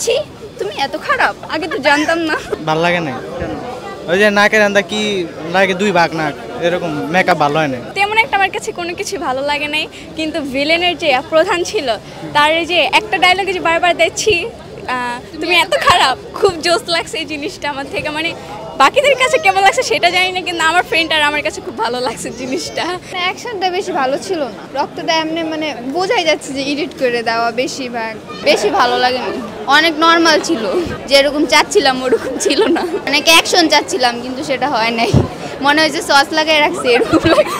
ছি তুমি এত খারাপ, আগে তো জানতাম না। ভালো লাগে না ওই যে নাকের আন্দা কি লাগে, দুই ভাগ নাক, এরকম মেকআপ ভালো হয় না। তেমন একটা আমার কাছে কোনো কিছু ভালো লাগে নাই, কিন্তু ভিলেনের যে প্রধান ছিল তার এই যে একটা ডায়লগে যে বারবার দেখছি তুমি এত খারাপ, খুব জোস লাগছে এই জিনিসটা আমার থেকে। মানে বাকিদের কাছে কেমন লাগছে সেটা জানি না, কিন্তু আমার ফ্রেন্ড আর আমার কাছে খুব ভালো লাগছে জিনিসটা। অ্যাকশনটা বেশি ভালো ছিল না, রক্তটা এমনি মানে বোঝাই যাচ্ছে যে এডিট করে দেওয়া, বেশি ভালো লাগেনি। অনেক নর্মাল ছিল, যেরকম চাচ্ছিলাম ওরকম ছিল না। অনেক অ্যাকশন চাচ্ছিলাম কিন্তু সেটা হয় নাই, মনে হয় যে সস লাগাই রাখছে এরকম লাগে।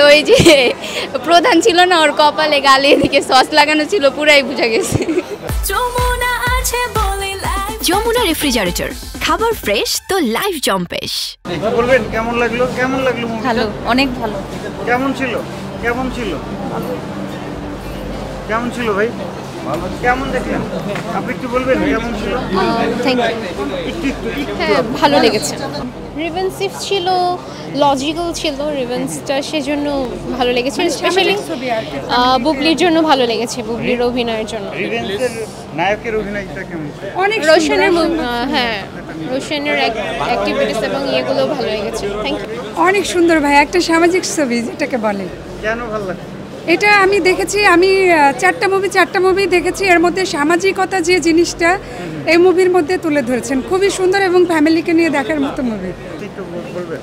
ওই যে প্রধান ছিল না, ওর কপালে গালে এদিকে সস লাগানো ছিল, পুরাই বুঝা গেছে। যমুনা রেফ্রিজারেটর, খাবার ফ্রেশ তো লাইফ জম্পেশ। বলবেন কেমন লাগলো? ভালো, অনেক ভালো। কেমন ছিল ভাই? কেমন দেখলেন? আপনি একটু বলবেন কেমন ছিল? Thank you. হ্যাঁ, ভালো লেগেছে। রিভেন্সিভ ছিল, লজিক্যাল ছিল রিভেন্সটা, সেজন্য ভালো লেগেছে। স্পেশালি বুবলির জন্য ভালো লেগেছে, বুবলির অভিনয়ের জন্য। রিভেন্সের নায়কের অভিনয়টা কেমন ছিল? অনেক রোশনের হ্যাঁ, রোশনের অ্যাক্টিভিটিস এবং ইয়েগুলো ভালো লেগেছে। Thank you. অনেক সুন্দর ভাই, একটা সামাজিক ছবি যেটাকে বলে। কেন ভালো লাগে? এটা আমি দেখেছি, আমি চারটা মুভি দেখেছি, এর মধ্যে সামাজিকতা যে জিনিসটা এই মুভির মধ্যে তুলে ধরেছেন, খুবই সুন্দর এবং ফ্যামিলিকে নিয়ে দেখার মতো মুভি। একটু বলবেন।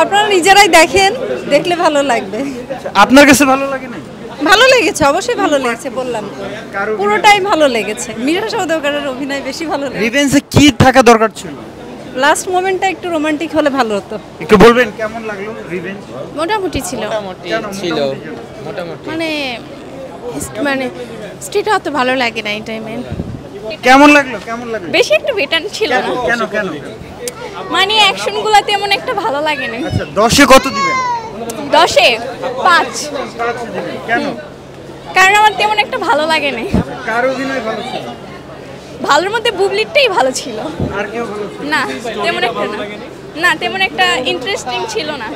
আপনারা নিজেরাই দেখেন, দেখলে ভালো লাগবে। আপনার কাছে ভালো লাগে না? ভালো লেগেছে, অবশ্যই ভালো লেগেছে, বললাম তো পুরোটাই ভালো লেগেছে। মীরা সওদাগরের অভিনয় বেশি ভালো লেগেছে। রিভেন্সে কি থাকা দরকার ছিল? লাস্ট মোমেন্টটা একটু রোমান্টিক হলে ভালো হতো। একটু বলবেন কেমন লাগলো রিভেঞ্জ? মোটামুটি ছিল, মানে স্টোরিটা অত ভালো লাগে না এই টাইমে। কেমন লাগলো? বেশি একটু বেটার ছিল না, কেন? মানে অ্যাকশনগুলো তেমন একটা ভালো লাগে না। আচ্ছা, 10-এ কত দিবেন? 10-এ 5। দিবেন কেন? কারণ আমার তেমন একটা ভালো লাগে না। কার অভিনয় ভালো ছিল? ভালোর মধ্যে বুবলিরটাই ভালো ছিল। আর কেউ ভালো ছিল না, তেমন একটা ইন্টারেস্টিং ছিল না।